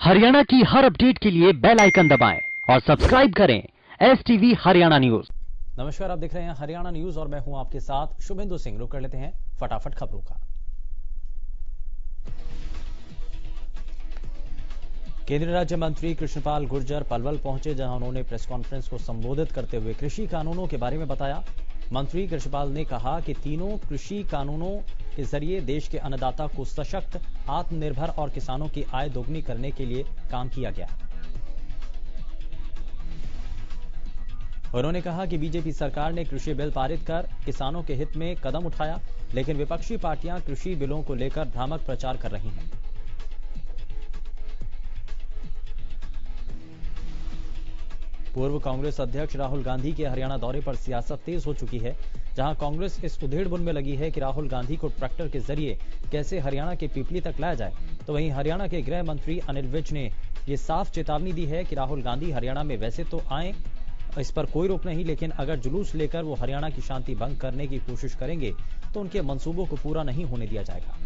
हरियाणा की हर अपडेट के लिए बेल आइकन दबाएं और सब्सक्राइब करें STV हरियाणा न्यूज। नमस्कार, आप देख रहे हैं हरियाणा न्यूज और मैं हूं आपके साथ शुभेंदु सिंह। रुक कर लेते हैं फटाफट खबरों का। केंद्रीय राज्य मंत्री कृष्णपाल गुर्जर पलवल पहुंचे, जहां उन्होंने प्रेस कॉन्फ्रेंस को संबोधित करते हुए कृषि कानूनों के बारे में बताया। मंत्री कृष्णपाल ने कहा कि तीनों कृषि कानूनों के जरिए देश के अन्नदाता को सशक्त, आत्मनिर्भर और किसानों की आय दोगुनी करने के लिए काम किया गया। उन्होंने कहा कि बीजेपी सरकार ने कृषि बिल पारित कर किसानों के हित में कदम उठाया, लेकिन विपक्षी पार्टियां कृषि बिलों को लेकर भ्रामक प्रचार कर रही हैं। पूर्व कांग्रेस अध्यक्ष राहुल गांधी के हरियाणा दौरे पर सियासत तेज हो चुकी है। जहां कांग्रेस इस उधेड़बुन में लगी है कि राहुल गांधी को ट्रैक्टर के जरिए कैसे हरियाणा के पीपली तक लाया जाए, तो वहीं हरियाणा के गृह मंत्री अनिल विज ने यह साफ चेतावनी दी है कि राहुल गांधी हरियाणा में वैसे तो आए, इस पर कोई रोक नहीं, लेकिन अगर जुलूस लेकर वो हरियाणा की शांति भंग करने की कोशिश करेंगे तो उनके मंसूबों को पूरा नहीं होने दिया जाएगा।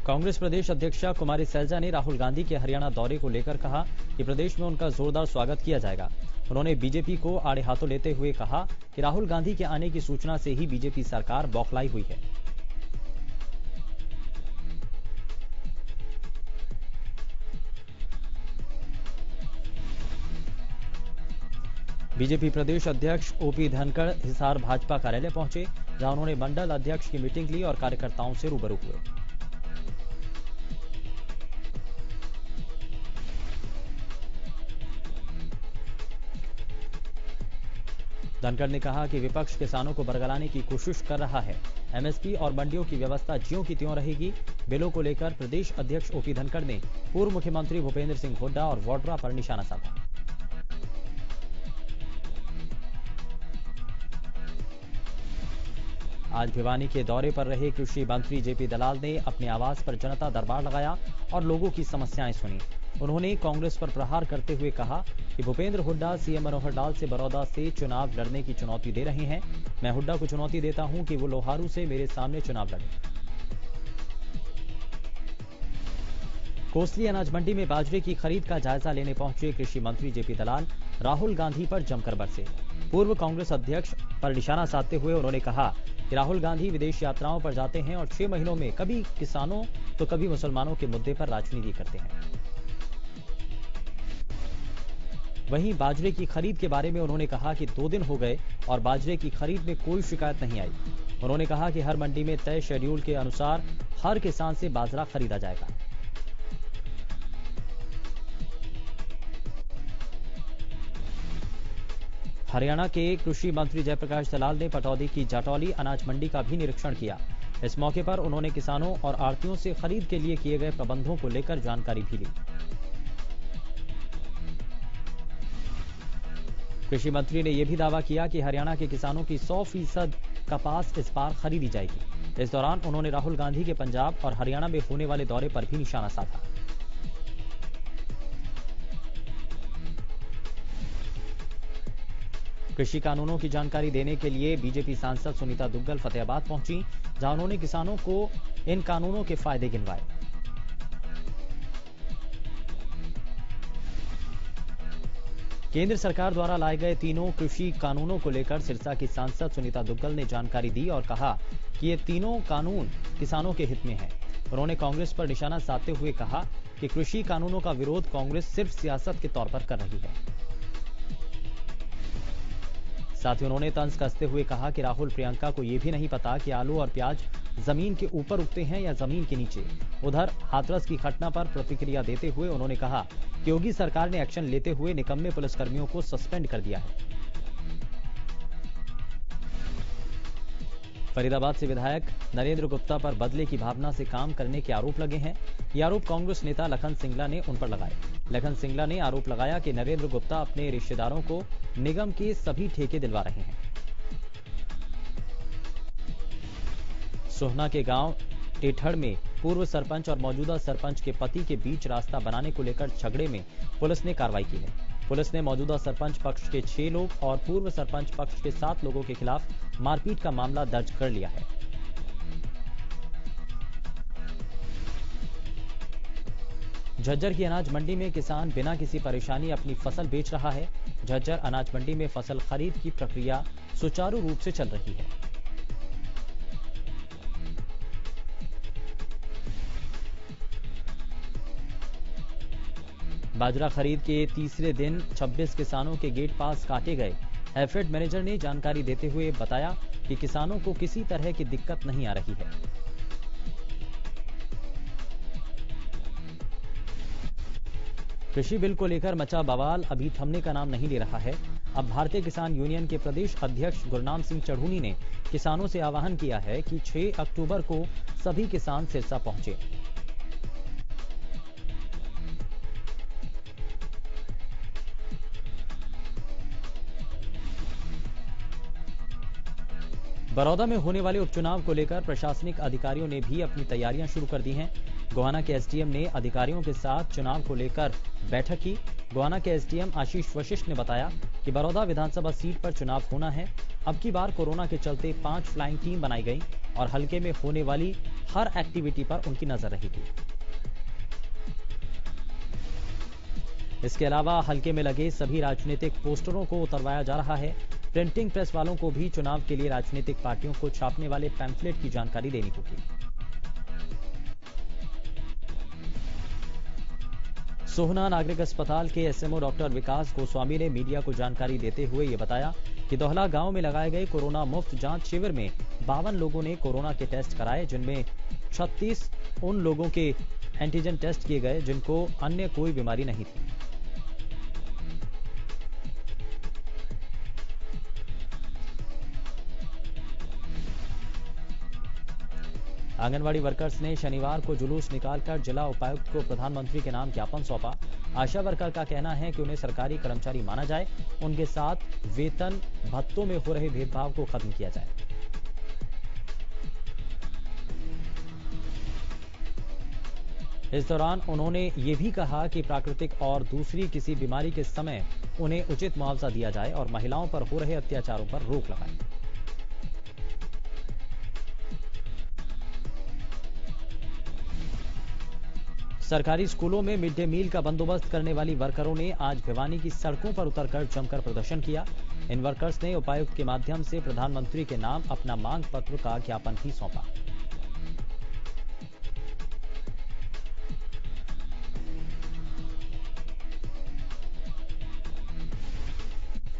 कांग्रेस प्रदेश अध्यक्षा कुमारी सैलजा ने राहुल गांधी के हरियाणा दौरे को लेकर कहा कि प्रदेश में उनका जोरदार स्वागत किया जाएगा। उन्होंने बीजेपी को आड़े हाथों लेते हुए कहा कि राहुल गांधी के आने की सूचना से ही बीजेपी सरकार बौखलाई हुई है। बीजेपी प्रदेश अध्यक्ष ओपी धनखड़ हिसार भाजपा कार्यालय पहुंचे, जहां उन्होंने मंडल अध्यक्ष की मीटिंग ली और कार्यकर्ताओं से रूबरू हुए। धनखड़ ने कहा कि विपक्ष किसानों को बरगलाने की कोशिश कर रहा है। एमएसपी और मंडियों की व्यवस्था ज्यों की त्यों रहेगी। बिलों को लेकर प्रदेश अध्यक्ष ओपी धनखड़ ने पूर्व मुख्यमंत्री भूपेंद्र सिंह हुड्डा और वाड्रा पर निशाना साधा। आज भिवानी के दौरे पर रहे कृषि मंत्री जेपी दलाल ने अपने आवास पर जनता दरबार लगाया और लोगों की समस्याएं सुनी। उन्होंने कांग्रेस पर प्रहार करते हुए कहा कि भूपेंद्र हुड्डा सीएम मनोहर लाल से बड़ौदा से चुनाव लड़ने की चुनौती दे रहे हैं। मैं हुड्डा को चुनौती देता हूं कि वो लोहारू से मेरे सामने चुनाव लड़े। कोसली अनाज मंडी में बाजरे की खरीद का जायजा लेने पहुंचे कृषि मंत्री जेपी दलाल राहुल गांधी पर जमकर बरसे। पूर्व कांग्रेस अध्यक्ष पर निशाना साधते हुए उन्होंने कहा कि राहुल गांधी विदेश यात्राओं पर जाते हैं और 6 महीनों में कभी किसानों तो कभी मुसलमानों के मुद्दे पर राजनीति करते हैं। वहीं बाजरे की खरीद के बारे में उन्होंने कहा कि 2 दिन हो गए और बाजरे की खरीद में कोई शिकायत नहीं आई। उन्होंने कहा कि हर मंडी में तय शेड्यूल के अनुसार हर किसान से बाजरा खरीदा जाएगा। हरियाणा के कृषि मंत्री जयप्रकाश दलाल ने पटौदी की जाटौली अनाज मंडी का भी निरीक्षण किया। इस मौके पर उन्होंने किसानों और आढ़तियों से खरीद के लिए किए गए प्रबंधों को लेकर जानकारी भी ली। कृषि मंत्री ने यह भी दावा किया कि हरियाणा के किसानों की 100% कपास इस बार खरीदी जाएगी। इस दौरान उन्होंने राहुल गांधी के पंजाब और हरियाणा में होने वाले दौरे पर भी निशाना साधा। कृषि कानूनों की जानकारी देने के लिए बीजेपी सांसद सुनीता दुग्गल फतेहाबाद पहुंची, जहां उन्होंने किसानों को इन कानूनों के फायदे गिनवाए। केंद्र सरकार द्वारा लाए गए तीनों कृषि कानूनों को लेकर सिरसा की सांसद सुनीता दुग्गल ने जानकारी दी और कहा कि ये तीनों कानून किसानों के हित में हैं। उन्होंने कांग्रेस पर निशाना साधते हुए कहा कि कृषि कानूनों का विरोध कांग्रेस सिर्फ सियासत के तौर पर कर रही है। साथ ही उन्होंने तंज कसते हुए कहा कि राहुल प्रियंका को यह भी नहीं पता कि आलू और प्याज जमीन के ऊपर उगते हैं या जमीन के नीचे। उधर हाथरस की घटना पर प्रतिक्रिया देते हुए उन्होंने कहा कि योगी सरकार ने एक्शन लेते हुए निकम्मे पुलिसकर्मियों को सस्पेंड कर दिया है। फरीदाबाद से विधायक नरेंद्र गुप्ता पर बदले की भावना से काम करने के आरोप लगे हैं। ये आरोप कांग्रेस नेता लखन सिंगला ने उन पर लगाए। लखन सिंगला ने आरोप लगाया कि नरेंद्र गुप्ता अपने रिश्तेदारों को निगम के सभी ठेके दिलवा रहे हैं। सोहना के गांव टेठड़ में पूर्व सरपंच और मौजूदा सरपंच के पति के बीच रास्ता बनाने को लेकर झगड़े में पुलिस ने कार्रवाई की है। पुलिस ने मौजूदा सरपंच पक्ष के 6 लोग और पूर्व सरपंच पक्ष के 7 लोगों के खिलाफ मारपीट का मामला दर्ज कर लिया है। झज्जर की अनाज मंडी में किसान बिना किसी परेशानी अपनी फसल बेच रहा है। झज्जर अनाज मंडी में फसल खरीद की प्रक्रिया सुचारू रूप से चल रही है। बाजरा खरीद के तीसरे दिन 26 किसानों के गेट पास काटे गए। हैफेड मैनेजर ने जानकारी देते हुए बताया कि किसानों को किसी तरह की दिक्कत नहीं आ रही है। कृषि बिल को लेकर मचा बवाल अभी थमने का नाम नहीं ले रहा है। अब भारतीय किसान यूनियन के प्रदेश अध्यक्ष गुरनाम सिंह चढ़ूनी ने किसानों से आह्वान किया है कि 6 अक्टूबर को सभी किसान सिरसा पहुंचे। बड़ौदा में होने वाले उपचुनाव को लेकर प्रशासनिक अधिकारियों ने भी अपनी तैयारियां शुरू कर दी हैं। गोहाना के एसडीएम ने अधिकारियों के साथ चुनाव को लेकर बैठक की। गोहाना के एसडीएम आशीष वशिष्ठ ने बताया कि बड़ौदा विधानसभा सीट पर चुनाव होना है। अब की बार कोरोना के चलते 5 फ्लाइंग टीम बनाई गई और हल्के में होने वाली हर एक्टिविटी पर उनकी नजर रहेगी। इसके अलावा हल्के में लगे सभी राजनीतिक पोस्टरों को उतरवाया जा रहा है। प्रिंटिंग प्रेस वालों को भी चुनाव के लिए राजनीतिक पार्टियों को छापने वाले पैम्फलेट की जानकारी देनी होगी। सोहना नागरिक अस्पताल के एसएमओ डॉक्टर विकास गोस्वामी ने मीडिया को जानकारी देते हुए ये बताया कि दोहला गांव में लगाए गए कोरोना मुफ्त जांच शिविर में 52 लोगों ने कोरोना के टेस्ट कराए, जिनमें 36 उन लोगों के एंटीजन टेस्ट किए गए जिनको अन्य कोई बीमारी नहीं थी। आंगनवाड़ी वर्कर्स ने शनिवार को जुलूस निकालकर जिला उपायुक्त को प्रधानमंत्री के नाम ज्ञापन सौंपा। आशा वर्कर का कहना है कि उन्हें सरकारी कर्मचारी माना जाए, उनके साथ वेतन भत्तों में हो रहे भेदभाव को खत्म किया जाए। इस दौरान उन्होंने ये भी कहा कि प्राकृतिक और दूसरी किसी बीमारी के समय उन्हें उचित मुआवजा दिया जाए और महिलाओं पर हो रहे अत्याचारों पर रोक लगाए। सरकारी स्कूलों में मिड डे मील का बंदोबस्त करने वाली वर्करों ने आज भिवानी की सड़कों पर उतरकर जमकर प्रदर्शन किया। इन वर्कर्स ने उपायुक्त के माध्यम से प्रधानमंत्री के नाम अपना मांग पत्र का ज्ञापन भी सौंपा।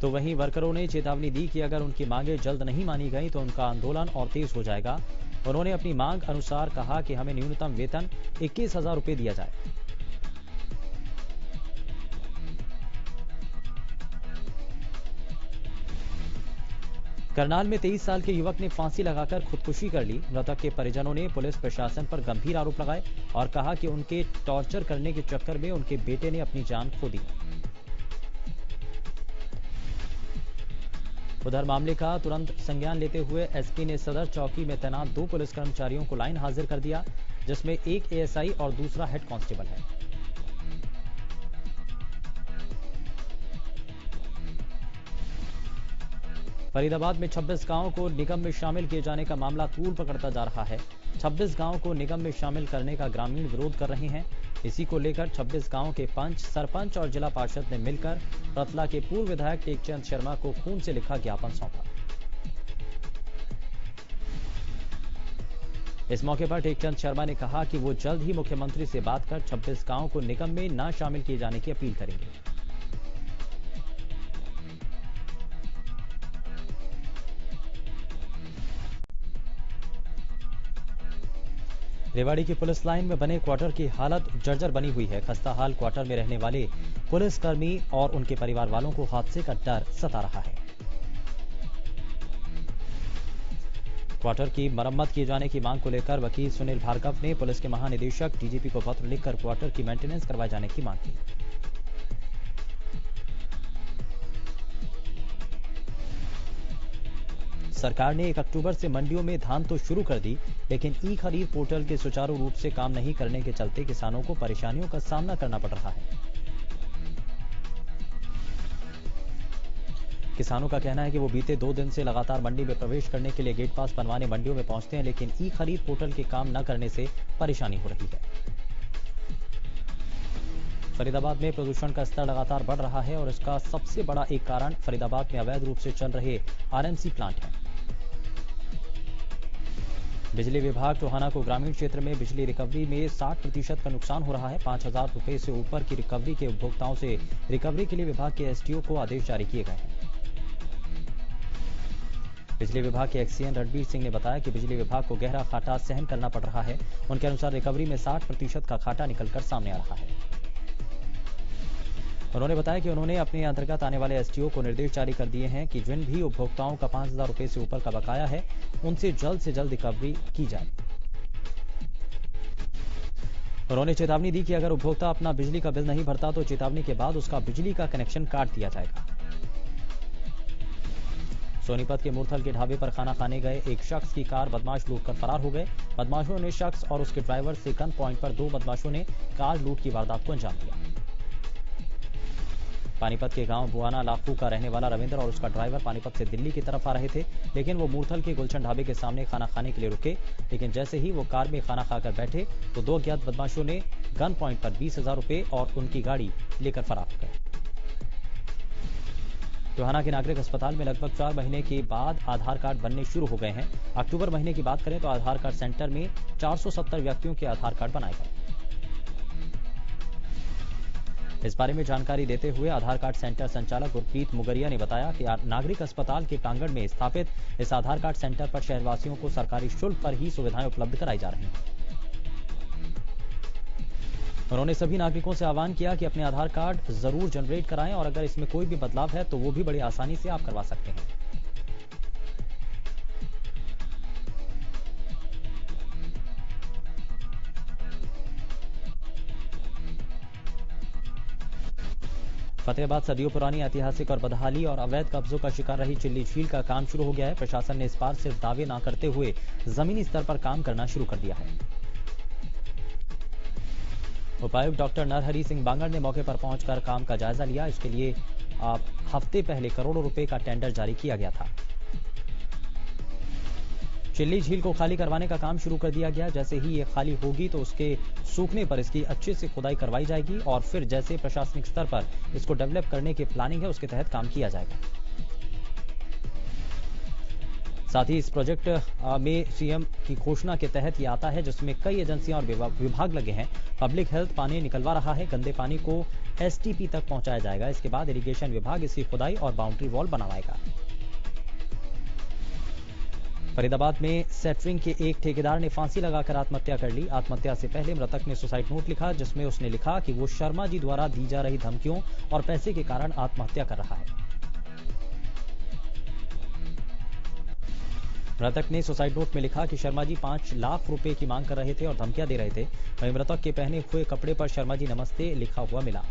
तो वहीं वर्करों ने चेतावनी दी कि अगर उनकी मांगें जल्द नहीं मानी गई तो उनका आंदोलन और तेज हो जाएगा। उन्होंने अपनी मांग अनुसार कहा कि हमें न्यूनतम वेतन 21,000 रुपए दिया जाए। करनाल में 23 साल के युवक ने फांसी लगाकर खुदकुशी कर ली। मृतक के परिजनों ने पुलिस प्रशासन पर गंभीर आरोप लगाए और कहा कि उनके टॉर्चर करने के चक्कर में उनके बेटे ने अपनी जान खो दी। उधर मामले का तुरंत संज्ञान लेते हुए एसपी ने सदर चौकी में तैनात 2 पुलिस कर्मचारियों को लाइन हाजिर कर दिया, जिसमें एक एएसआई और दूसरा हेड कांस्टेबल है। फरीदाबाद में 26 गांवों को निगम में शामिल किए जाने का मामला तूल पकड़ता जा रहा है। 26 गांवों को निगम में शामिल करने का ग्रामीण विरोध कर रहे हैं। इसी को लेकर 26 गांवों के पंच, सरपंच और जिला पार्षद ने मिलकर रतला के पूर्व विधायक टेकचंद शर्मा को खून से लिखा ज्ञापन सौंपा। इस मौके पर टेकचंद शर्मा ने कहा कि वो जल्द ही मुख्यमंत्री से बात कर 26 गांवों को निगम में न शामिल किए जाने की अपील करेंगे। रेवाड़ी की पुलिस लाइन में बने क्वार्टर की हालत जर्जर बनी हुई है। खस्ताहाल क्वार्टर में रहने वाले पुलिसकर्मी और उनके परिवार वालों को हादसे का डर सता रहा है। क्वार्टर की मरम्मत किए जाने की मांग को लेकर वकील सुनील भार्गव ने पुलिस के महानिदेशक डीजीपी को पत्र लिखकर क्वार्टर की मेंटेनेंस करवाए जाने की मांग की। सरकार ने 1 अक्टूबर से मंडियों में धान तो शुरू कर दी, लेकिन ई खरीद पोर्टल के सुचारू रूप से काम नहीं करने के चलते किसानों को परेशानियों का सामना करना पड़ रहा है। किसानों का कहना है कि वो बीते 2 दिन से लगातार मंडी में प्रवेश करने के लिए गेट पास बनवाने मंडियों में पहुंचते हैं, लेकिन ई खरीद पोर्टल के काम न करने से परेशानी हो रही है। फरीदाबाद में प्रदूषण का स्तर लगातार बढ़ रहा है और इसका सबसे बड़ा एक कारण फरीदाबाद में अवैध रूप से चल रहे आरएमसी प्लांट है। बिजली विभाग टोहाना को ग्रामीण क्षेत्र में बिजली रिकवरी में 60% का नुकसान हो रहा है। 5,000 रुपए से ऊपर की रिकवरी के उपभोक्ताओं से रिकवरी के लिए विभाग के एसडीओ को आदेश जारी किए गए हैं। बिजली विभाग के एक्सीएन रणबीर सिंह ने बताया कि बिजली विभाग को गहरा घाटा सहन करना पड़ रहा है। उनके अनुसार रिकवरी में 60% का घाटा निकलकर सामने आ रहा है। उन्होंने बताया कि उन्होंने अपने अंतर्गत आने वाले एसडीओ को निर्देश जारी कर दिए हैं कि जिन भी उपभोक्ताओं का 5,000 रुपए से ऊपर का बकाया है उनसे जल्द रिकवरी की जाए। उन्होंने चेतावनी दी कि अगर उपभोक्ता अपना बिजली का बिल नहीं भरता तो चेतावनी के बाद उसका बिजली का कनेक्शन काट दिया जाएगा। सोनीपत के मूर्थल के ढाबे पर खाना खाने गए एक शख्स की कार बदमाश लूटकर फरार हो गए। बदमाशों ने शख्स और उसके ड्राइवर से गन पॉइंट पर 2 बदमाशों ने कार लूट की वारदात को अंजाम दिया। पानीपत के गांव बुआना लाखू का रहने वाला रविंद्र और उसका ड्राइवर पानीपत से दिल्ली की तरफ आ रहे थे, लेकिन वो मूर्थल के गुलशन ढाबे के सामने खाना खाने के लिए रुके। लेकिन जैसे ही वो कार में खाना खाकर बैठे तो 2 अज्ञात बदमाशों ने गन पॉइंट पर 20,000 रुपए और उनकी गाड़ी लेकर फरार हो गए। टोहाना के नागरिक अस्पताल में लगभग 4 महीने के बाद आधार कार्ड बनने शुरू हो गए हैं। अक्टूबर महीने की बात करें तो आधार कार्ड सेंटर में 470 व्यक्तियों के आधार कार्ड बनाए गए। इस बारे में जानकारी देते हुए आधार कार्ड सेंटर संचालक गुरप्रीत मुगरिया ने बताया कि नागरिक अस्पताल के प्रांगण में स्थापित इस आधार कार्ड सेंटर पर शहरवासियों को सरकारी शुल्क पर ही सुविधाएं उपलब्ध कराई जा रही हैं। उन्होंने सभी नागरिकों से आह्वान किया कि अपने आधार कार्ड जरूर जनरेट कराएं और अगर इसमें कोई भी बदलाव है तो वो भी बड़ी आसानी से आप करवा सकते हैं। फतेहाबाद सदियों पुरानी ऐतिहासिक और बदहाली और अवैध कब्जों का शिकार रही चिल्ली झील का काम शुरू हो गया है। प्रशासन ने इस बार सिर्फ दावे न करते हुए जमीनी स्तर पर काम करना शुरू कर दिया है। उपायुक्त डॉक्टर नरहरि सिंह बांगड़ ने मौके पर पहुंचकर काम का जायजा लिया। इसके लिए हफ्ते पहले करोड़ों रुपए का टेंडर जारी किया गया था। चिल्ली झील को खाली करवाने का काम शुरू कर दिया गया। जैसे ही ये खाली होगी तो उसके सूखने पर इसकी अच्छे से खुदाई करवाई जाएगी और फिर जैसे प्रशासनिक स्तर पर इसको डेवलप करने की प्लानिंग है उसके तहत काम किया जाएगा। साथ ही इस प्रोजेक्ट में सीएम की घोषणा के तहत ये आता है जिसमें कई एजेंसियां और विभाग लगे हैं। पब्लिक हेल्थ पानी निकलवा रहा है, गंदे पानी को एसटीपी तक पहुंचाया जाएगा। इसके बाद इरिगेशन विभाग इसकी खुदाई और बाउंड्री वॉल बनवाएगा। फरीदाबाद में सेटरिंग के एक ठेकेदार ने फांसी लगाकर आत्महत्या कर ली। आत्महत्या से पहले मृतक ने सुसाइड नोट लिखा जिसमें उसने लिखा कि वो शर्मा जी द्वारा दी जा रही धमकियों और पैसे के कारण आत्महत्या कर रहा है। मृतक ने सुसाइड नोट में लिखा कि शर्मा जी 5 लाख रुपए की मांग कर रहे थे और धमकियां दे रहे थे। वहीं मृतक के पहने हुए कपड़े पर शर्मा जी नमस्ते लिखा हुआ मिला।